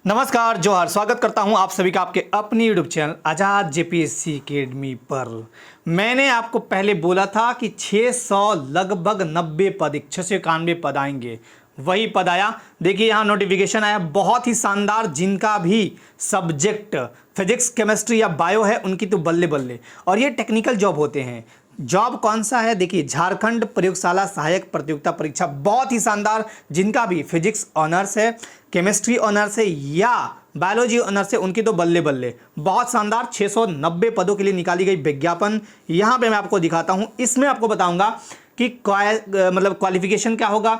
नमस्कार, जोहार। स्वागत करता हूं आप सभी का आपके अपनी यूट्यूब चैनल आज़ाद जेपीएससी अकेडमी पर। मैंने आपको पहले बोला था कि 600 लगभग 90 पद 691 पद आएंगे, वही पद आया। देखिए यहाँ नोटिफिकेशन आया, बहुत ही शानदार। जिनका भी सब्जेक्ट फिजिक्स केमिस्ट्री या बायो है उनकी तो बल्ले बल्ले। और ये टेक्निकल जॉब होते हैं। जॉब कौन सा है? देखिए, झारखंड प्रयोगशाला सहायक प्रतियोगिता परीक्षा, बहुत ही शानदार। जिनका भी फिजिक्स ऑनर्स है, केमिस्ट्री ऑनर्स है या बायोलॉजी ऑनर्स है उनकी तो बल्ले बल्ले। बहुत शानदार 690 पदों के लिए निकाली गई विज्ञापन यहाँ पे मैं आपको दिखाता हूँ। इसमें आपको बताऊंगा कि क्वालिफिकेशन क्या होगा,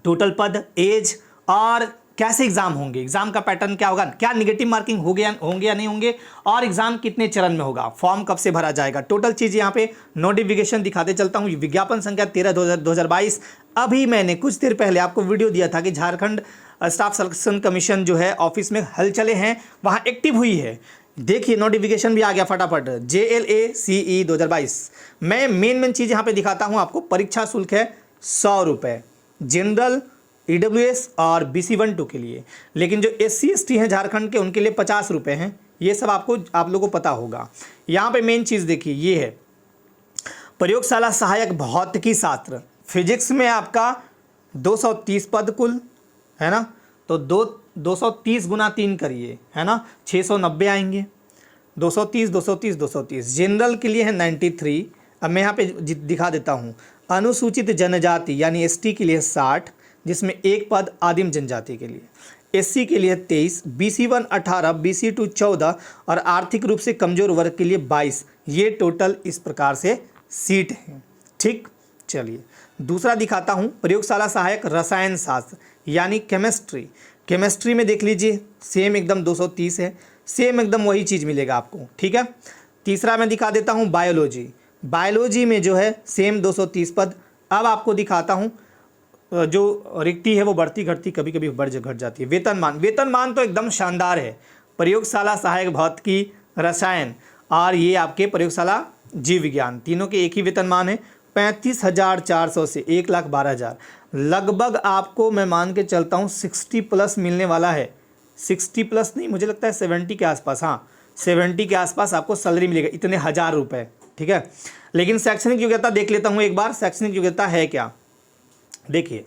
टोटल पद, एज और कैसे एग्जाम होंगे, एग्जाम का पैटर्न क्या होगा, क्या निगेटिव मार्किंग होंगे या नहीं होंगे, और एग्जाम कितने चरण में होगा, फॉर्म कब से भरा जाएगा, टोटल चीज यहाँ पे नोटिफिकेशन दिखाते चलता हूँ। विज्ञापन संख्या 13/2022। अभी मैंने कुछ देर पहले आपको वीडियो दिया था कि झारखंड स्टाफ सिलेक्शन कमीशन जो है ऑफिस में हलचलें हैं, वहाँ एक्टिव हुई है। देखिए नोटिफिकेशन भी आ गया फटाफट, JLACE 2022। मैं मेन चीज़ यहाँ पे दिखाता हूँ आपको। परीक्षा शुल्क है 100 रुपये जनरल, EWS और BC1-2 के लिए। लेकिन जो SC ST हैं झारखंड के उनके लिए 50 रुपये हैं। ये सब आप लोगों को पता होगा। यहाँ पे मेन चीज़ देखिए, ये है प्रयोगशाला सहायक भौतिकी शास्त्र। फिजिक्स में आपका 230 पद कुल है ना, तो 230 गुना 3 करिए, है ना, 690 आएंगे। 230 जनरल के लिए है 93। अब मैं यहाँ पे दिखा देता हूँ। अनुसूचित जनजाति यानी ST के लिए 60, जिसमें एक पद आदिम जनजाति के लिए। SC के लिए 23, BC1 18, BC2 14 और आर्थिक रूप से कमजोर वर्ग के लिए 22। ये टोटल इस प्रकार से सीट हैं। ठीक, चलिए दूसरा दिखाता हूँ। प्रयोगशाला सहायक रसायन शास्त्र यानी केमिस्ट्री। केमिस्ट्री में देख लीजिए सेम एकदम 230 है, सेम एकदम वही चीज़ मिलेगा आपको। ठीक है, तीसरा मैं दिखा देता हूँ बायोलॉजी। बायोलॉजी में जो है सेम 230 पद। अब आपको दिखाता हूँ जो रिक्ति है वो बढ़ती घटती कभी कभी बढ़ घट जाती है। वेतनमान तो एकदम शानदार है। प्रयोगशाला सहायक भौतिकी, रसायन और ये आपके प्रयोगशाला जीव विज्ञान, तीनों के एक ही वेतनमान है। 35,400 से 1,12,000 लगभग आपको मैं मान के चलता हूँ 60 प्लस मिलने वाला है। 60 प्लस नहीं, मुझे लगता है 70 के आसपास। हाँ, 70 के आसपास आपको सैलरी मिलेगा, इतने 1000 रुपये। ठीक है, लेकिन शैक्षणिक योग्यता देख लेता हूँ एक बार। शैक्षणिक योग्यता है क्या? देखिए,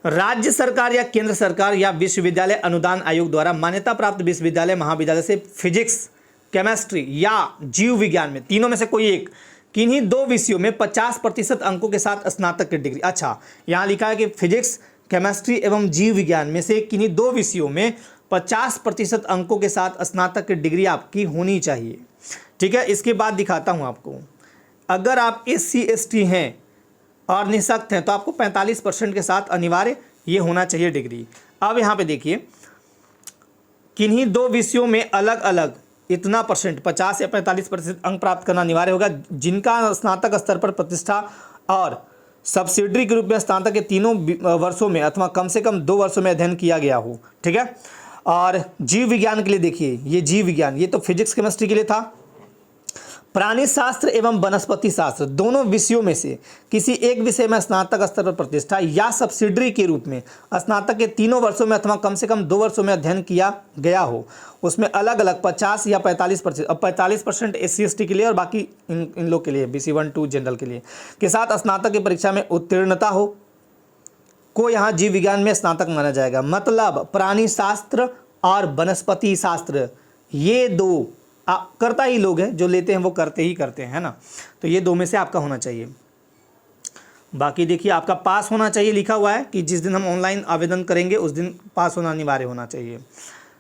राज्य सरकार या केंद्र सरकार या विश्वविद्यालय अनुदान आयोग द्वारा मान्यता प्राप्त विश्वविद्यालय महाविद्यालय से फिजिक्स, केमिस्ट्री या जीव विज्ञान में तीनों में से कोई एक किन्हीं 2 विषयों में 50% अंकों के साथ स्नातक की डिग्री। अच्छा, यहाँ लिखा है कि फिजिक्स, केमिस्ट्री एवं जीव विज्ञान में से किन्हीं 2 विषयों में 50% अंकों के साथ स्नातक की डिग्री आपकी होनी चाहिए। ठीक है, इसके बाद दिखाता हूँ आपको। अगर आप SC ST हैं और निःशक्त हैं तो आपको 45% के साथ अनिवार्य ये होना चाहिए डिग्री। अब यहाँ पे देखिए, किन्हीं 2 विषयों में अलग अलग इतना परसेंट 50 या 45% अंक प्राप्त करना अनिवार्य होगा, जिनका स्नातक स्तर पर प्रतिष्ठा और सब्सिडरी के रूप में स्नातक के तीनों वर्षों में अथवा कम से कम 2 वर्षों में अध्ययन किया गया हो। ठीक है, और जीव विज्ञान के लिए देखिए, ये जीव विज्ञान ये तो फिजिक्स केमिस्ट्री के लिए था। प्राणी शास्त्र एवं वनस्पति शास्त्र दोनों विषयों में से किसी एक विषय में स्नातक स्तर पर प्रतिष्ठा या सब्सिडरी के रूप में स्नातक के तीनों वर्षों में अथवा कम से कम 2 वर्षों में अध्ययन किया गया हो, उसमें अलग अलग 50 या 45%, अब 45% SC ST के लिए और बाकी इन लोग के लिए BC1-2 जनरल के लिए के साथ स्नातक की परीक्षा में उत्तीर्णता हो को यहाँ जीव विज्ञान में स्नातक माना जाएगा। मतलब प्राणी शास्त्र और वनस्पति शास्त्र ये 2 करता ही लोग हैं, जो लेते हैं वो करते ही करते हैं, है ना। तो ये 2 में से आपका होना चाहिए। बाकी देखिए, आपका पास होना चाहिए लिखा हुआ है कि जिस दिन हम ऑनलाइन आवेदन करेंगे उस दिन पास होना अनिवार्य होना चाहिए।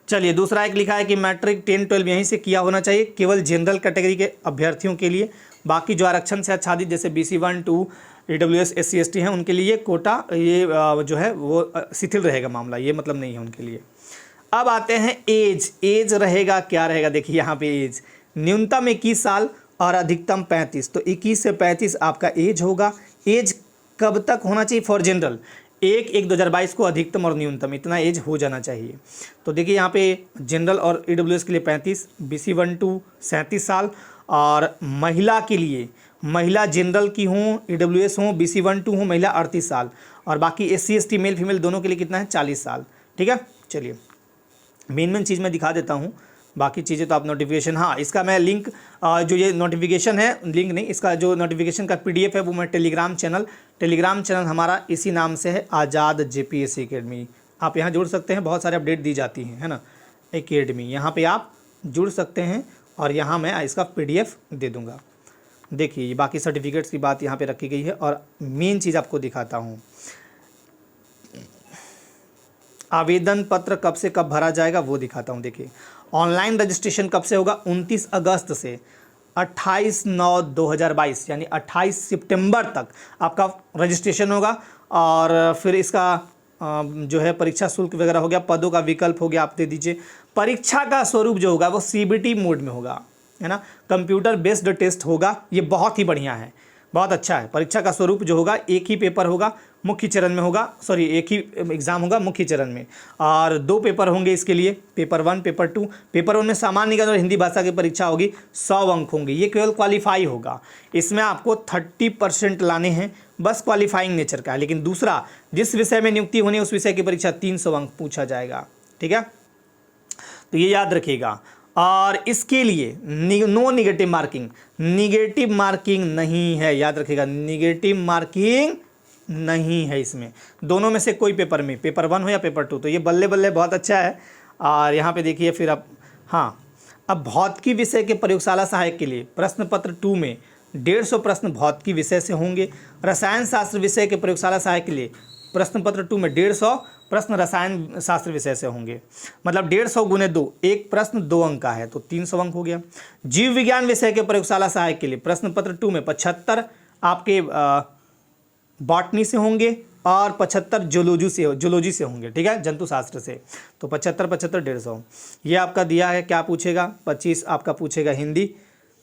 चलिए दूसरा एक लिखा है कि मैट्रिक 10-12 यहीं से किया होना चाहिए, केवल जनरल कैटेगरी के अभ्यर्थियों के लिए। बाकी जो आरक्षण से आच्छादित जैसे BC1-2 EWS SC ST हैं उनके लिए कोटा ये जो है वो शिथिल रहेगा मामला, ये मतलब नहीं है उनके लिए। अब आते हैं एज रहेगा, क्या रहेगा? देखिए यहाँ पे एज न्यूनतम 21 साल और अधिकतम 35, तो 21 से 35 आपका एज होगा। एज कब तक होना चाहिए फॉर जनरल? 1/1/2022 को अधिकतम और न्यूनतम इतना एज हो जाना चाहिए। तो देखिए यहाँ पे जनरल और EWS के लिए 35, BC1-2 37 साल और महिला के लिए, महिला जनरल की हों, EWS हों, BC1-2 हों, महिला 38 साल और बाकी SC ST मेल फीमेल दोनों के लिए कितना है 40 साल। ठीक है, चलिए मेन चीज़ मैं दिखा देता हूँ, बाकी चीज़ें तो आप नोटिफिकेशन, हाँ इसका मैं लिंक जो ये नोटिफिकेशन है, लिंक नहीं, इसका जो नोटिफिकेशन का PDF है वो मैं टेलीग्राम चैनल हमारा इसी नाम से है, आज़ाद JPSC अकेडमी। आप यहाँ जुड़ सकते हैं, बहुत सारे अपडेट दी जाती हैं, है ना, एकेडमी, यहाँ पे आप जुड़ सकते हैं और यहाँ मैं इसका PDF दे दूँगा। देखिए ये बाकी सर्टिफिकेट्स की बात यहाँ पे रखी गई है और मेन चीज़ आपको दिखाता हूँ, आवेदन पत्र कब से कब भरा जाएगा वो दिखाता हूँ। देखिए ऑनलाइन रजिस्ट्रेशन कब से होगा, 29 अगस्त से 28/9/2022 यानी 28 सितंबर तक आपका रजिस्ट्रेशन होगा। और फिर इसका जो है परीक्षा शुल्क वगैरह हो गया, पदों का विकल्प हो गया, आप दे दीजिए। परीक्षा का स्वरूप जो होगा वो CBT मोड में होगा, है ना, कंप्यूटर बेस्ड टेस्ट होगा। ये बहुत ही बढ़िया है, बहुत अच्छा है। परीक्षा का स्वरूप जो होगा एक ही पेपर होगा, मुख्य चरण में होगा, सॉरी एक ही एग्ज़ाम होगा मुख्य चरण में, और 2 पेपर होंगे इसके लिए, पेपर 1 पेपर 2। पेपर 1 में सामान्य ज्ञान और हिंदी भाषा की परीक्षा होगी, 100 अंक होंगे, ये केवल क्वालिफाई होगा। इसमें आपको 30% लाने हैं, बस क्वालिफाइंग नेचर का है। लेकिन दूसरा, जिस विषय में नियुक्ति होनी है उस विषय की परीक्षा 300 अंक पूछा जाएगा, ठीक है, तो ये याद रखिएगा। और इसके लिए नो निगेटिव मार्किंग नहीं है, याद रखिएगा, निगेटिव मार्किंग नहीं है इसमें, दोनों में से कोई पेपर में, पेपर 1 हो या पेपर 2। तो ये बल्ले बल्ले बहुत अच्छा है। और यहाँ पे देखिए फिर अब, हाँ, अब भौतिकी विषय के प्रयोगशाला सहायक के लिए प्रश्न पत्र 2 में 150 प्रश्न भौतिकी विषय से होंगे। रसायन शास्त्र विषय के प्रयोगशाला सहायक के लिए प्रश्न पत्र 2 में 150 प्रश्न रसायन शास्त्र विषय से होंगे, मतलब 150 × 2, एक प्रश्न 2 अंक का है तो 300 अंक हो गया। जीव विज्ञान विषय के प्रयोगशाला सहायक के लिए प्रश्न पत्र 2 में 75 आपके बॉटनी से होंगे और 75 जूलॉजी से होंगे, ठीक है, जंतु शास्त्र से। तो 75 150 ये आपका दिया है। क्या पूछेगा, 25 आपका पूछेगा हिंदी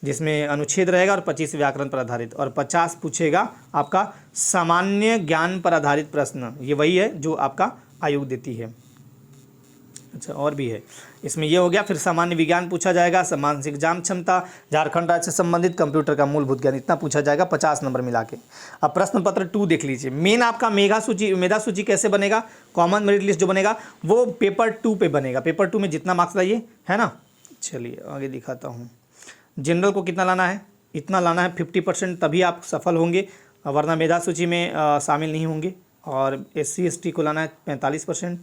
जिसमें अनुच्छेद रहेगा और 25 व्याकरण पर आधारित, और 50 पूछेगा आपका सामान्य ज्ञान पर आधारित प्रश्न। ये वही है जो आपका आयोग देती है। अच्छा, और भी है इसमें, ये हो गया। फिर सामान्य विज्ञान पूछा जाएगा, मानसिक जाम क्षमता, झारखंड राज्य से संबंधित, कंप्यूटर का मूलभूत ज्ञान, इतना पूछा जाएगा, 50 नंबर मिला के। अब प्रश्न पत्र 2 देख लीजिए। मेन आपका मेधा सूची कैसे बनेगा, कॉमन मेरिट लिस्ट जो बनेगा वो पेपर 2 पे बनेगा। पेपर 2 में जितना मार्क्स लाइए, है ना। चलिए आगे दिखाता हूँ। जनरल को कितना लाना है, इतना लाना है 50%, तभी आप सफल होंगे, वरना मेधा सूची में शामिल नहीं होंगे। और SC ST को लाना है 45%,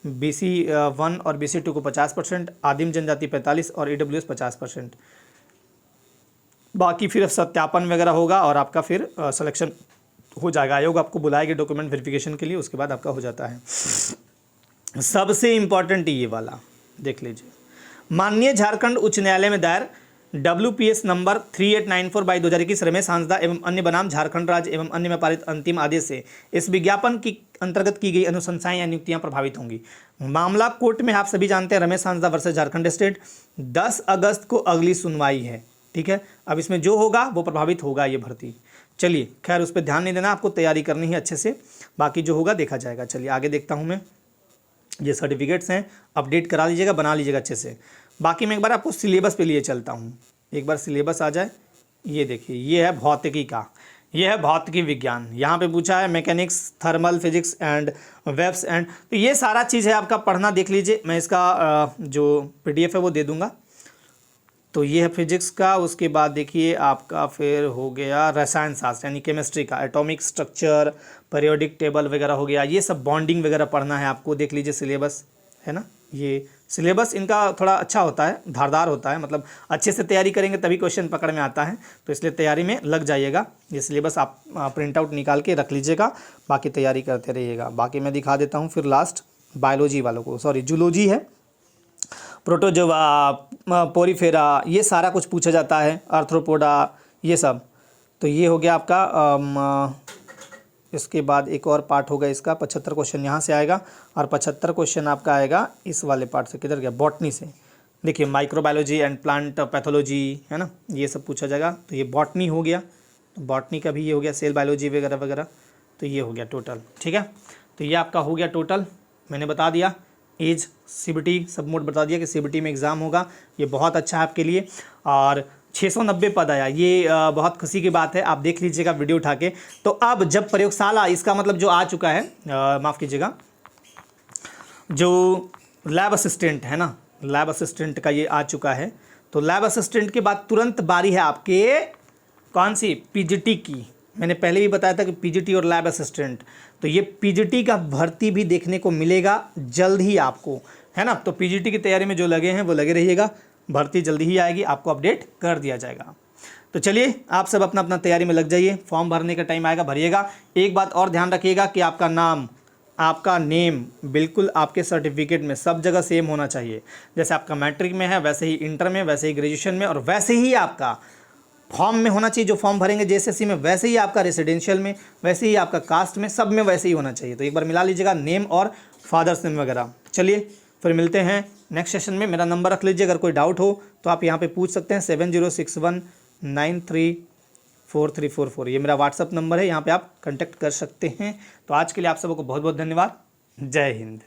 BC 1 और BC 2 को 50%, आदिम जनजाति 45 और EWS 50%। बाकी फिर सत्यापन वगैरह होगा और आपका फिर सिलेक्शन हो जाएगा। आयोग आपको बुलाएगी डॉक्यूमेंट वेरिफिकेशन के लिए, उसके बाद आपका हो जाता है। सबसे इम्पॉर्टेंट ये वाला देख लीजिए। माननीय झारखंड उच्च न्यायालय में दायर WPS नंबर 3894/2021 रमेश हांसदा एवं अन्य बनाम झारखंड राज्य एवं अन्य में पारित अंतिम आदेश से इस विज्ञापन की अंतर्गत की गई अनुशंसाएं या नियुक्तियां प्रभावित होंगी। मामला कोर्ट में, आप सभी जानते हैं, रमेश हांसदा वर्सेस झारखंड स्टेट। 10 अगस्त को अगली सुनवाई है, ठीक है। अब इसमें जो होगा वो प्रभावित होगा ये भर्ती। चलिए खैर उस पर ध्यान नहीं देना, आपको तैयारी करनी है अच्छे से, बाकी जो होगा देखा जाएगा। चलिए आगे देखता हूँ मैं। ये सर्टिफिकेट्स हैं, अपडेट करा लीजिएगा, बना लीजिएगा अच्छे से। बाकी मैं एक बार आपको सिलेबस पे लिए चलता हूँ, एक बार सिलेबस आ जाए। ये देखिए, ये है भौतिकी का, ये है भौतिकी विज्ञान। यहाँ पे पूछा है mechanics, thermal, physics and waves and, तो ये सारा चीज़ है आपका, पढ़ना देख लीजिए। मैं इसका जो PDF है वो दे दूँगा। तो ये है फिजिक्स का। उसके बाद देखिए आपका फिर हो गया रसायन शास्त्र यानी केमिस्ट्री का, एटॉमिक स्ट्रक्चर, पीरियोडिक टेबल वगैरह हो गया। ये सब बॉन्डिंग वगैरह पढ़ना है आपको, देख लीजिए सिलेबस, है ना। ये सिलेबस इनका थोड़ा अच्छा होता है, धारदार होता है, मतलब अच्छे से तैयारी करेंगे तभी क्वेश्चन पकड़ में आता है, तो इसलिए तैयारी में लग जाइएगा। ये सिलेबस आप प्रिंट आउट निकाल के रख लीजिएगा, बाकी तैयारी करते रहिएगा। बाकी मैं दिखा देता हूँ फिर लास्ट बायोलॉजी वालों को, सॉरी जूलॉजी है, प्रोटोजोआ, पोरीफेरा, ये सारा कुछ पूछा जाता है, आर्थ्रोपोडा, ये सब। तो ये हो गया आपका। इसके बाद एक और पार्ट होगा इसका, 75 क्वेश्चन यहाँ से आएगा और 75 क्वेश्चन आपका आएगा इस वाले पार्ट से, किधर गया, बॉटनी से। देखिए माइक्रोबायोलॉजी एंड प्लांट पैथोलॉजी, है ना, ये सब पूछा जाएगा। तो ये बॉटनी हो गया, तो बॉटनी का भी ये हो गया, सेल बायोलॉजी वगैरह वगैरह, तो ये हो गया टोटल, ठीक है। तो ये आपका हो गया टोटल, मैंने बता दिया। एज, CBT सब मोड बता दिया कि CBT में एग्ज़ाम होगा, ये बहुत अच्छा है आपके लिए। और 690 पद आया, ये बहुत खुशी की बात है, आप देख लीजिएगा वीडियो उठा के। तो अब जब प्रयोगशाला, इसका मतलब जो आ चुका है, माफ़ कीजिएगा, जो लैब असिस्टेंट है ना, लैब असिस्टेंट का ये आ चुका है। तो लैब असिस्टेंट के बाद तुरंत बारी है आपके कौन सी, पीजीटी की। मैंने पहले भी बताया था कि पीजीटी और लैब असिस्टेंट, तो ये पीजीटी का भर्ती भी देखने को मिलेगा जल्द ही आपको, है ना। तो पीजीटी की तैयारी में जो लगे हैं वो लगे रहिएगा, भर्ती जल्दी ही आएगी, आपको अपडेट कर दिया जाएगा। तो चलिए आप सब अपना अपना तैयारी में लग जाइए, फॉर्म भरने का टाइम आएगा, भरिएगा। एक बात और ध्यान रखिएगा कि आपका नाम, आपका नेम बिल्कुल आपके सर्टिफिकेट में सब जगह सेम होना चाहिए। जैसे आपका मैट्रिक में है वैसे ही इंटर में, वैसे ही ग्रेजुएशन में, और वैसे ही आपका फॉर्म में होना चाहिए। जो फॉर्म भरेंगे जेएसएससी में वैसे ही आपका रेसिडेंशियल में, वैसे ही आपका कास्ट में, सब में वैसे ही होना चाहिए। तो एक बार मिला लीजिएगा नेम और फादर्स नेम वगैरह। चलिए फिर मिलते हैं नेक्स्ट सेशन में। मेरा नंबर रख लीजिए, अगर कोई डाउट हो तो आप यहाँ पे पूछ सकते हैं, 7061934344। ये मेरा व्हाट्सअप नंबर है, यहाँ पे आप कांटेक्ट कर सकते हैं। तो आज के लिए आप सबको बहुत बहुत धन्यवाद। जय हिंद।